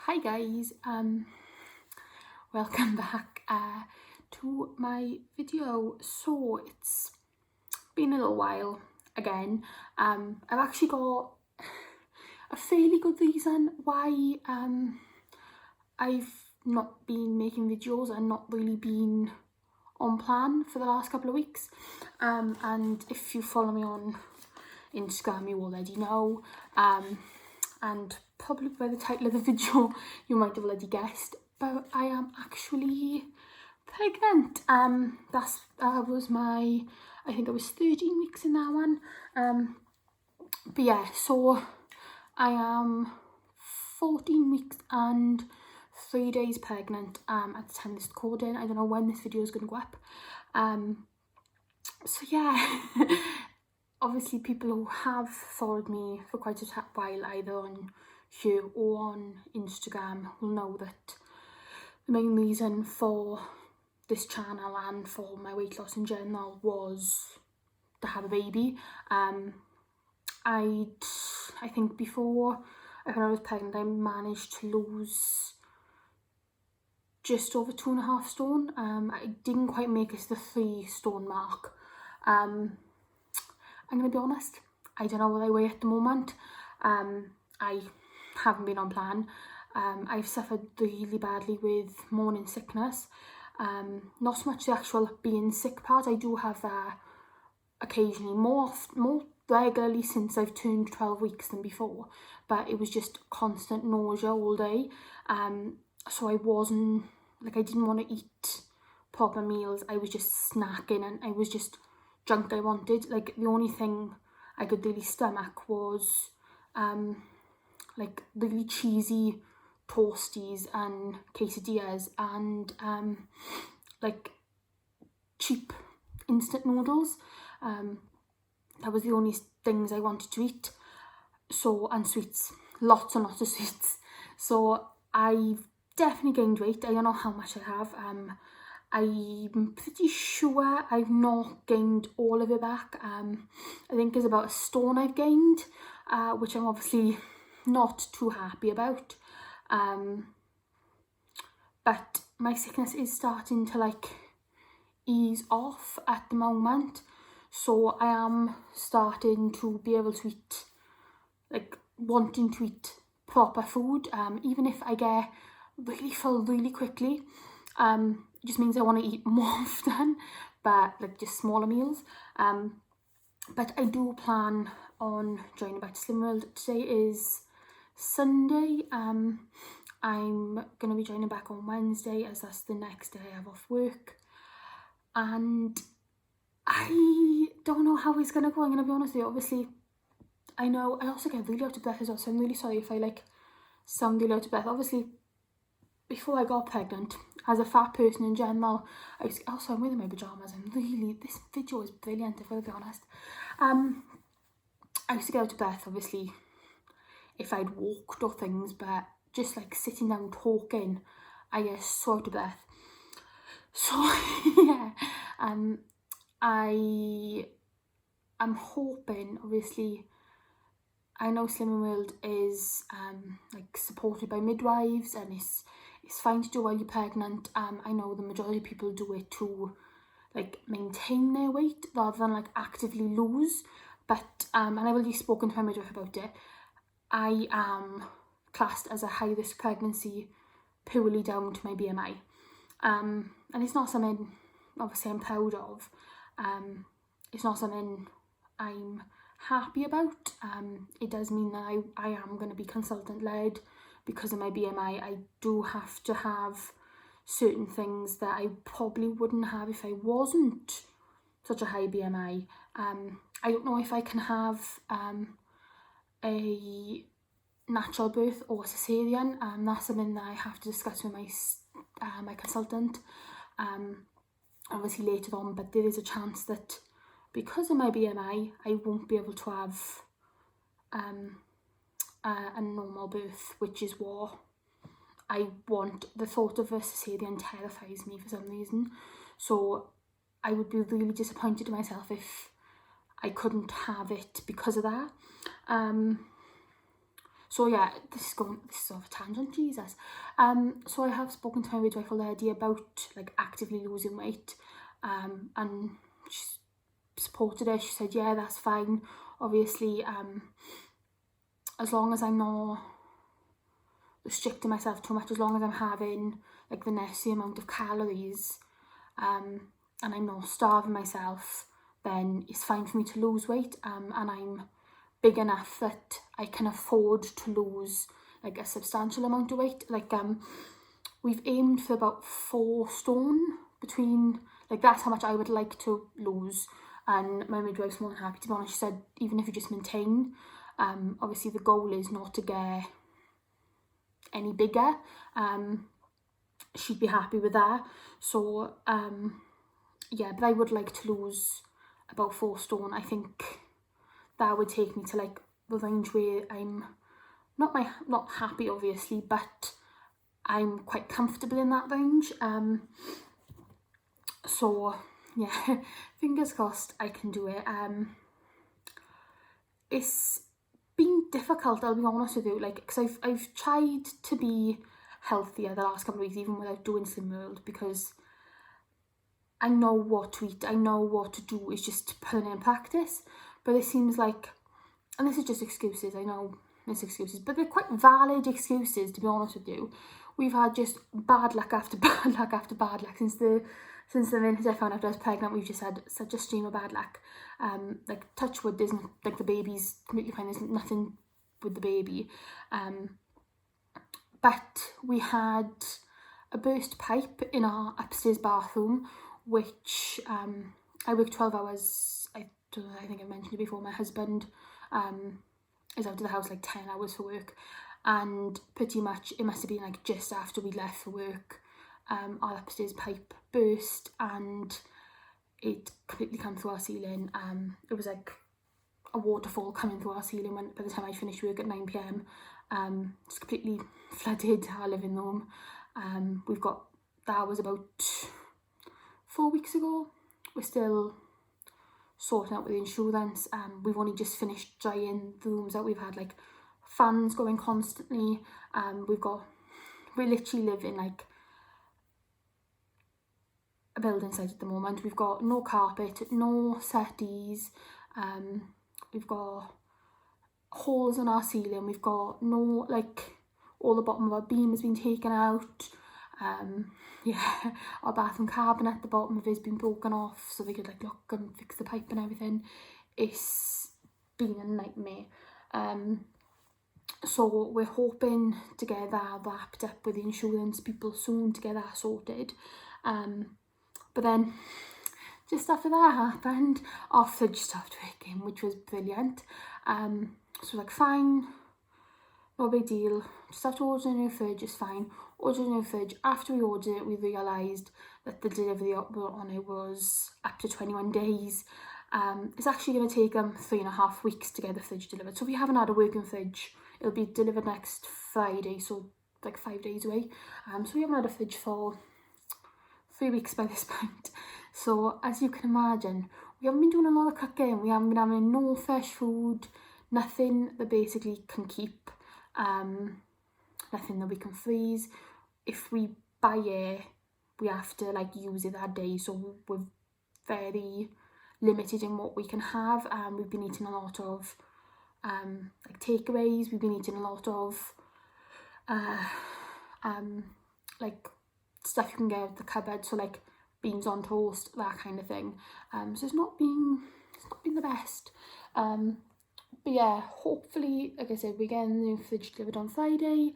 Hi guys, welcome back to my video. So it's been a little while again. I've actually got a fairly good reason why I've not been making videos and not really been on plan for the last couple of weeks. And if you follow me on Instagram, you already know. And probably by the title of the video you might have already guessed, but I am actually pregnant. That was my, I think I was 13 weeks in that one. But yeah, so I am 14 weeks and 3 days pregnant at the time of this recording. I don't know when this video is going to go up. So yeah, obviously people who have followed me for quite a while, either on here or on Instagram, will know that the main reason for this channel and for my weight loss in general was to have a baby. I think before, when I was pregnant, I managed to lose just over 2.5 stone. I didn't quite make it to the 3 stone mark. I'm gonna be honest, I don't know what I weigh at the moment. I haven't been on plan. I've suffered really badly with morning sickness. Not so much the actual being sick part. I do have that occasionally, more regularly since I've turned 12 weeks than before, but it was just constant nausea all day. So I wasn't, like, I didn't want to eat proper meals. I was just snacking and I was just junk I wanted. Like, the only thing I could really stomach was like really cheesy toasties and quesadillas and like cheap instant noodles. That was the only things I wanted to eat. So, and sweets, lots and lots of sweets. So I've definitely gained weight. I don't know how much I have. I'm pretty sure I've not gained all of it back. I think it's about 1 stone I've gained, which I'm obviously not too happy about. But my sickness is starting to like ease off at the moment. So I am starting to be able to eat, like wanting to eat proper food, even if I get really full really quickly. It just means I want to eat more often, but like just smaller meals. But I do plan on joining back to Slim World. Today is Sunday. I'm going to be joining back on Wednesday, as that's the next day I have off work. And I don't know how it's going to go, I'm going to be honest with you. Obviously, I know I also get really out of breath as well, so I'm really sorry if I like sound really out of breath. Obviously, before I got pregnant, as a fat person in general, I'm wearing my pyjamas. This video is brilliant, if I'll be honest. I used to get out of breath, obviously, if I'd walked or things, but just like sitting down talking, I get so out of breath. So yeah, I am hoping, obviously, I know Slimming World is like supported by midwives, and it's fine to do while you're pregnant. I know the majority of people do it to like maintain their weight rather than like actively lose. But and I've already spoken to my midwife about it. I am classed as a high risk pregnancy purely down to my BMI. And it's not something obviously I'm proud of. It's not something I'm happy about. It does mean that I am going to be consultant led because of my BMI. I do have to have certain things that I probably wouldn't have if I wasn't such a high BMI. I don't know if I can have a natural birth or cesarean. That's something that I have to discuss with my consultant obviously later on, but there is a chance that because of my BMI I won't be able to have a normal birth, which is what I want. The thought of a cesarean terrifies me for some reason, so I would be really disappointed in myself if I couldn't have it because of that. So yeah, this is off a tangent, Jesus. So I have spoken to my midwife already about like actively losing weight, and she's supported it. She said, yeah, that's fine. Obviously, as long as I'm not restricting myself too much, as long as I'm having like the necessary amount of calories, and I'm not starving myself, then it's fine for me to lose weight, and I'm big enough that I can afford to lose like a substantial amount of weight. Like we've aimed for about 4 stone between, like that's how much I would like to lose, and my midwife's more than happy, to be honest. She said even if you just maintain, obviously the goal is not to get any bigger, she'd be happy with that. So yeah, but I would like to lose about 4 stone. I think that would take me to like the range where I'm not happy obviously, but I'm quite comfortable in that range. So yeah, fingers crossed I can do it. It's been difficult, I'll be honest with you, like, because I've tried to be healthier the last couple of weeks, even without doing Slim World, because I know what to eat, I know what to do, it's just to put it in practice. But it seems like, and this is just excuses, I know it's excuses, but they're quite valid excuses, to be honest with you. We've had just bad luck after bad luck after bad luck since the minute I found out I was pregnant. We've just had such a stream of bad luck. Like touch wood, there's like the baby's completely fine, there's nothing with the baby. But we had a burst pipe in our upstairs bathroom, which I work 12 hours. I think I mentioned it before. My husband is out of the house like 10 hours for work, and pretty much it must have been like just after we left for work, our upstairs pipe burst and it completely came through our ceiling. It was like a waterfall coming through our ceiling by the time I finished work at 9 p.m. It's completely flooded our living room. That was about 4 weeks ago. We're still sorting out with the insurance. We've only just finished drying the rooms out. We've had like fans going constantly. We literally live in like a building site at the moment. We've got no carpet, no settees, we've got holes in our ceiling, we've got no, like, all the bottom of our beam has been taken out. Yeah, our bathroom cabinet at the bottom of it has been broken off so they could like look and fix the pipe and everything. It's been a nightmare. So we're hoping to get that wrapped up with the insurance people soon, to get that sorted. But then just after that happened, our fridge stopped working, which was brilliant. So like, fine, no big deal, just have to order a new fridge, it's fine. Ordered a new fridge. After we ordered it, we realised that the delivery on it was up to 21 days. It's actually going to take 3.5 weeks to get the fridge delivered. So we haven't had a working fridge. It'll be delivered next Friday, so like 5 days away. So we haven't had a fridge for 3 weeks by this point. So as you can imagine, we haven't been doing a lot of cooking. We haven't been having no fresh food, nothing that basically can keep, nothing that we can freeze. If we buy it, we have to like use it that day, so we're very limited in what we can have. We've been eating a lot of like takeaways. We've been eating a lot of like stuff you can get out of the cupboard, so like beans on toast, that kind of thing. So it's not been the best. But yeah, hopefully, like I said, we're getting the new fridge delivered on Friday.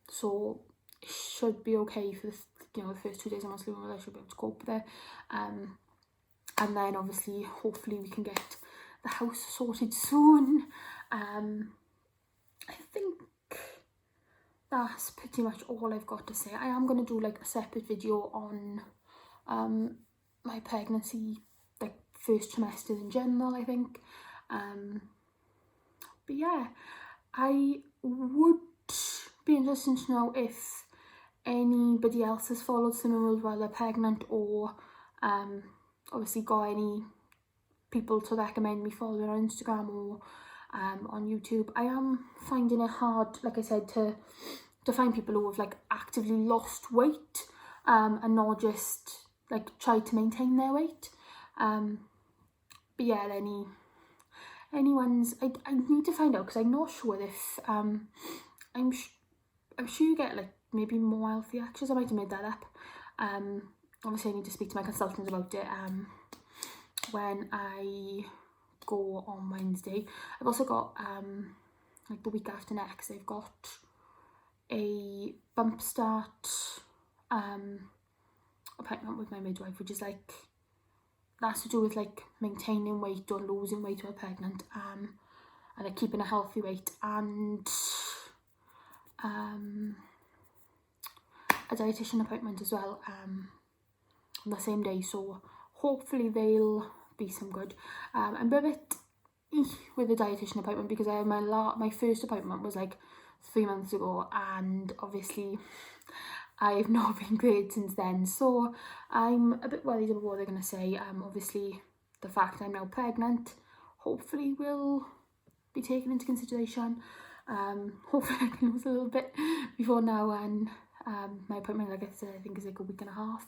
So it should be okay for the first 2 days of my sleep. I should be able to cope with it. And then obviously, hopefully we can get the house sorted soon. I think that's pretty much all I've got to say. I am going to do like a separate video on my pregnancy, like first trimester in general, I think. But yeah, I would be interested to know if anybody else has followed Slim World while they're pregnant, or obviously got any people to recommend me following on Instagram, or on YouTube. I am finding it hard, like I said, to find people who have like actively lost weight and not just like try to maintain their weight. But yeah, anyone's, I need to find out, because I'm not sure if I'm sure you get like maybe more healthy actions. I might have made that up. Obviously I need to speak to my consultant about it when I go on Wednesday. I've also got like the week after next, I've got a bump start appointment with my midwife, which is like, that's to do with like maintaining weight or losing weight while pregnant, and like keeping a healthy weight, and a dietitian appointment as well on the same day. So hopefully they'll be some good. I'm a bit with the dietitian appointment, because I had my first appointment was like 3 months ago, and obviously I've not been great since then, so I'm a bit worried about what they're going to say. Obviously the fact I'm now pregnant hopefully will be taken into consideration. Hopefully I can lose a little bit before now, and my appointment, like I said, I think is like a week and a half,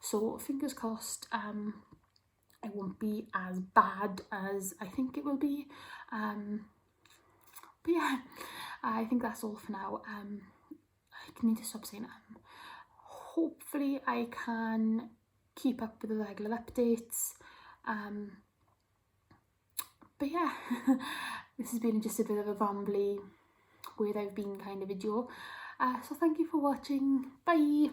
so fingers crossed it won't be as bad as I think it will be. But yeah, I think that's all for now. I need to stop saying hopefully I can keep up with the regular updates. But yeah, this has been just a bit of a rambly, where I've been kind of video. So thank you for watching. Bye.